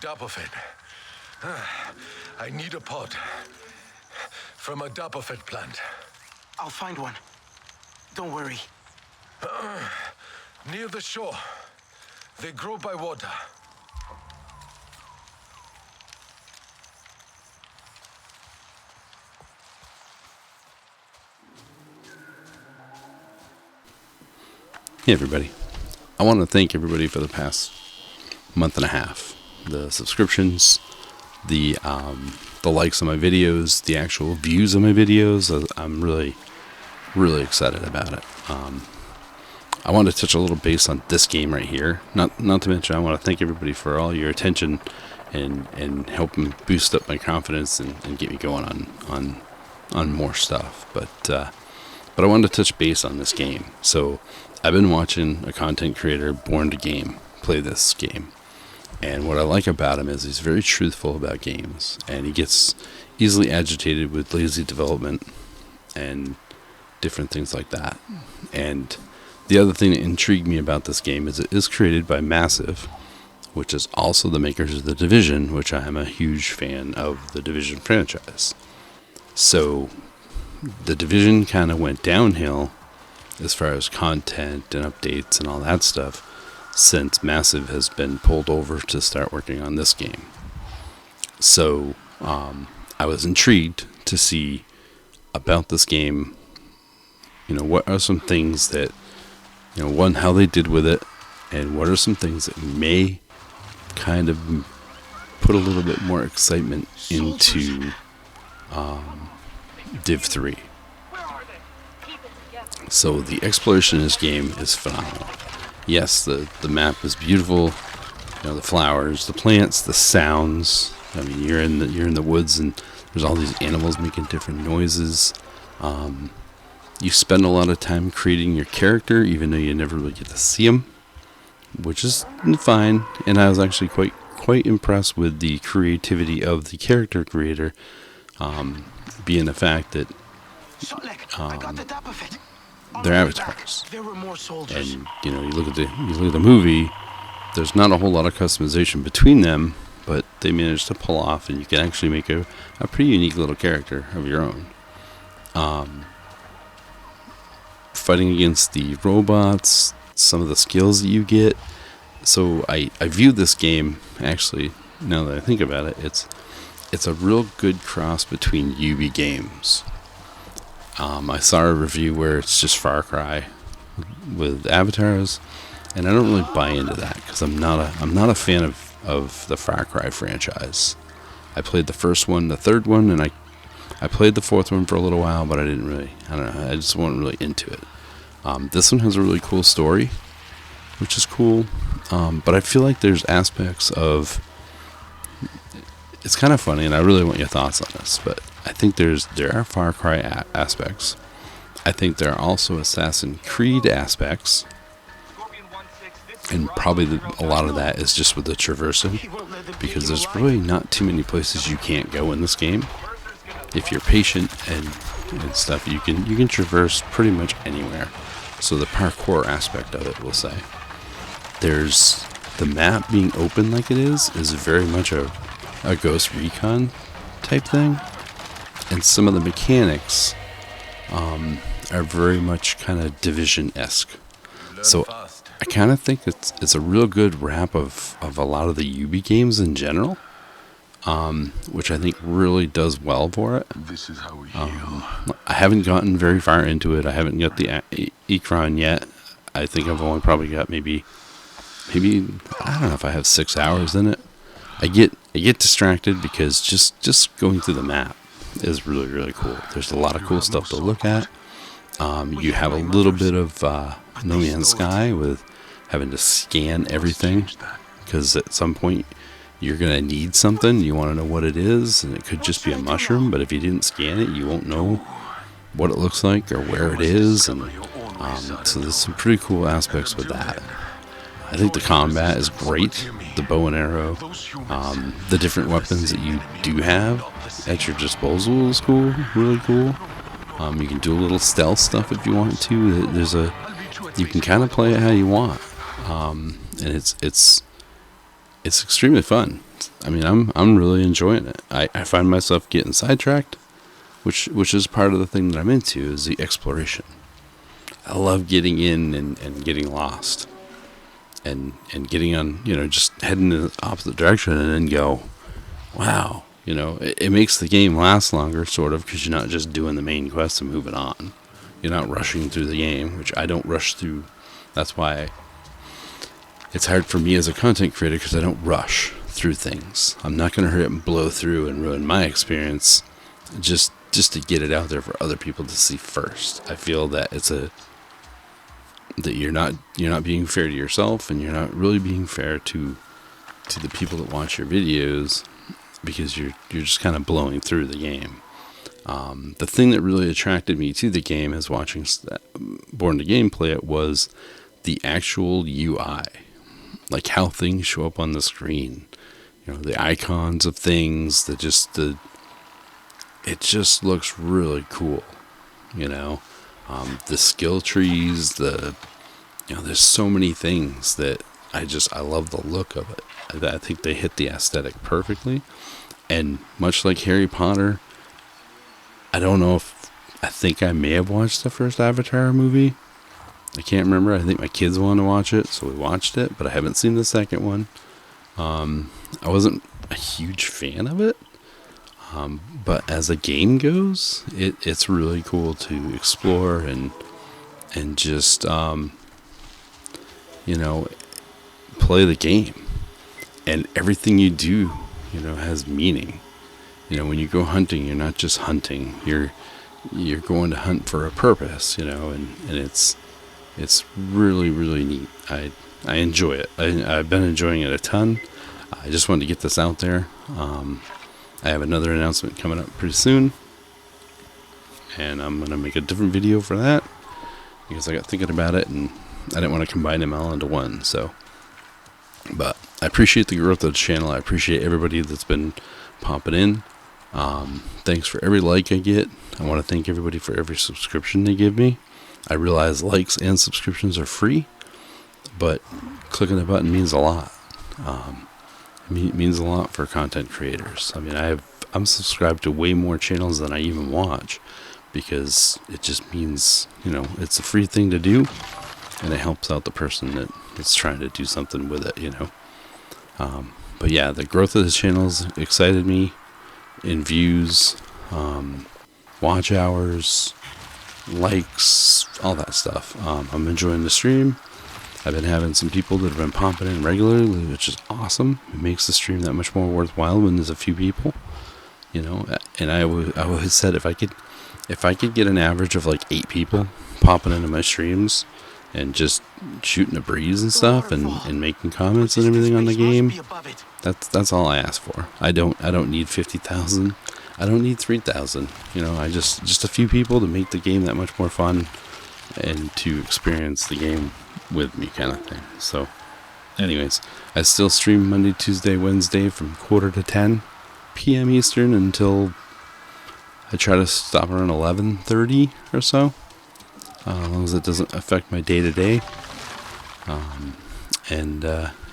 Dapofet. I need a pod. From a Dapofet plant. I'll find one. Don't worry. Near the shore. They grow by water. Hey everybody. I want to thank everybody for the past month and a half. The subscriptions, the likes on my videos, the actual views of my videos. I'm really excited about it. I want to touch a little base on this game right here. Not to mention, I want to thank everybody for all your attention and helping boost up my confidence and get me going on more stuff. But I wanted to touch base on this game. So I've been watching a content creator, Born to Game, play this game. And what I like about him is he's very truthful about games. And he gets easily agitated with lazy development and different things like that. And the other thing that intrigued me about this game is it is created by Massive, which is also the makers of The Division, which I am a huge fan of the Division franchise. So The Division kind of went downhill as far as content and updates and all that stuff since Massive has been pulled over to start working on this game. So I was intrigued to see about this game. You know, what are some things that, you know, one, how they did with it, and what are some things that may kind of put a little bit more excitement into Div 3. So the exploration in this game is phenomenal. Yes, the map is beautiful. You know, the flowers, the plants, the sounds. I mean, you're in the woods and there's all these animals making different noises. You spend a lot of time creating your character, even though you never really get to see him, which is fine. And I was actually quite impressed with the creativity of the character creator, being the fact that they're avatars. And you know, you look at the movie. There's not a whole lot of customization between them, but they managed to pull off, and you can actually make a pretty unique little character of your own. Fighting against the robots, some of the skills that you get. So I view this game, actually, now that I think about it, it's a real good cross between Ubi games. I saw a review where it's just Far Cry with avatars, and I don't really buy into that because I'm not a fan of the Far Cry franchise. I played the first one, the third one, and I played the fourth one for a little while, but I don't know, I just wasn't really into it. This one has a really cool story, which is cool, but I feel like there's aspects of, it's kind of funny, and I really want your thoughts on this, but I think there are Far Cry aspects. I think there are also Assassin's Creed aspects, and probably a lot of that is just with the traversing, because there's really not too many places you can't go in this game. If you're patient and stuff, you can traverse pretty much anywhere. So the parkour aspect of it, we'll say. There's the map being open like it is very much a Ghost Recon type thing. And some of the mechanics are very much kind of Division-esque. So I kind of think it's a real good wrap of a lot of the Ubi games in general, which I think really does well for it. This is how we heal. I haven't gotten very far into it. I haven't got the Ikran yet. I think I've only probably got maybe I don't know if I have 6 hours in it. I get distracted because just going through the map is really cool. There's a lot of cool stuff to look at. You have a little bit of No Man's Sky with having to scan everything, because at some point you're going to need something. You want to know what it is, and it could just be a mushroom, but if you didn't scan it, you won't know what it looks like or where it is. And so there's some pretty cool aspects with that. I think the combat is great. The bow and arrow, the different weapons that you do have at your disposal is cool, really cool. You can do a little stealth stuff if you want to. You can kind of play it how you want, and it's extremely fun. I mean, I'm really enjoying it. I find myself getting sidetracked, which is part of the thing that I'm into, is the exploration. I love getting in and getting lost, and getting on, just heading in the opposite direction, and then go, wow, it makes the game last longer, sort of, because you're not just doing the main quest and moving on. You're not rushing through the game, which I don't rush through. That's why it's hard for me as a content creator, because I don't rush through things. I'm not going to hurry up and blow through and ruin my experience just to get it out there for other people to see first. I feel that that you're not being fair to yourself, and you're not really being fair to the people that watch your videos, because you're just kind of blowing through the game. The thing that really attracted me to the game as watching Born to Game play it was the actual UI, like how things show up on the screen. The icons of things, it just looks really cool. The skill trees, there's so many things that I love the look of it. I think they hit the aesthetic perfectly. And much like Harry Potter, I think I may have watched the first Avatar movie. I can't remember. I think my kids wanted to watch it, so we watched it, but I haven't seen the second one. I wasn't a huge fan of it. But as a game goes, it's really cool to explore and just, play the game. And everything you do, has meaning. When you go hunting, you're not just hunting. You're going to hunt for a purpose, and it's really, really neat. I enjoy it. I've been enjoying it a ton. I just wanted to get this out there. I have another announcement coming up pretty soon, and I'm going to make a different video for that, because I got thinking about it, and I didn't want to combine them all into one. But I appreciate the growth of the channel. I appreciate everybody that's been popping in. Thanks for every like I get. I want to thank everybody for every subscription they give me. I realize likes and subscriptions are free, but clicking the button means a lot. It means a lot for content creators. I mean, I'm subscribed to way more channels than I even watch, because it just means, it's a free thing to do, and it helps out the person that's trying to do something with it, But yeah, the growth of the channel's excited me in views, watch hours, likes, all that stuff. I'm enjoying the stream. I've been having some people that have been popping in regularly, which is awesome. It makes the stream that much more worthwhile when there's a few people, And I always said if I could get an average of like 8 people popping into my streams and just shooting a breeze and stuff, and making comments and everything on the game, that's all I ask for. I don't need 50,000. I don't need 3,000. I just a few people to make the game that much more fun, and to experience the game with me, kind of thing. So anyways, I still stream Monday, Tuesday, Wednesday from 9:45 p.m. Eastern until I try to stop around 11:30 or so, as long as it doesn't affect my day-to-day, and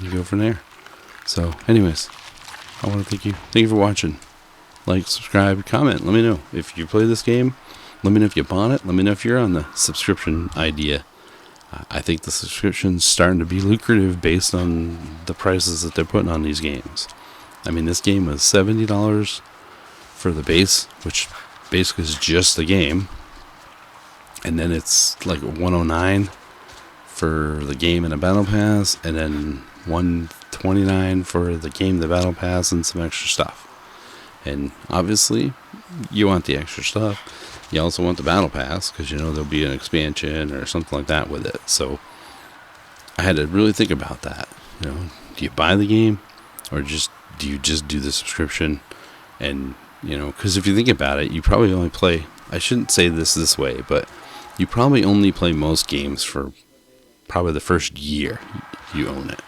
you go from there. So anyways, I want to thank you for watching. Like, subscribe, comment, let me know if you play this game. Let me know if you bought it. Let me know if you're on the subscription idea. I think the subscription's starting to be lucrative based on the prices that they're putting on these games. I mean, this game was $70 for the base, which basically is just the game. And then it's like $109 for the game and a battle pass, and then $129 for the game, the battle pass, and some extra stuff. And obviously, you want the extra stuff. You also want the battle pass, because there'll be an expansion or something like that with it. So I had to really think about that. Do you buy the game, or do you just do the subscription? And because if you think about it, you probably only play, I shouldn't say this way, but you probably only play most games for probably the first year you own it,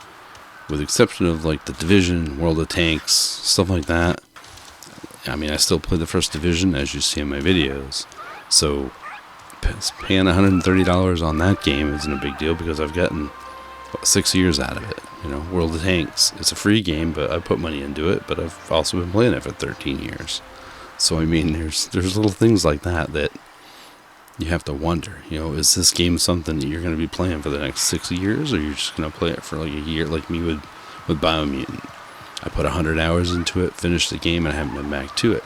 with the exception of like the Division, World of Tanks, stuff like that. I mean, I still play the first Division, as you see in my videos. So paying $130 on that game isn't a big deal, because I've gotten 6 years out of it. World of Tanks. It's a free game, but I put money into it. But I've also been playing it for 13 years. So I mean, there's little things like that you have to wonder. Is this game something that you're going to be playing for the next 6 years, or you're just going to play it for like a year, like me with Biomutant? I put 100 hours into it, finished the game, and I haven't been back to it.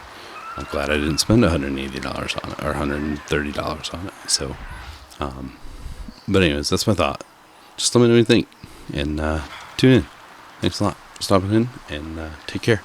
I'm glad I didn't spend $180 on it or $130 on it. So, but anyways, that's my thought. Just let me know what you think, and tune in. Thanks a lot for stopping in, and take care.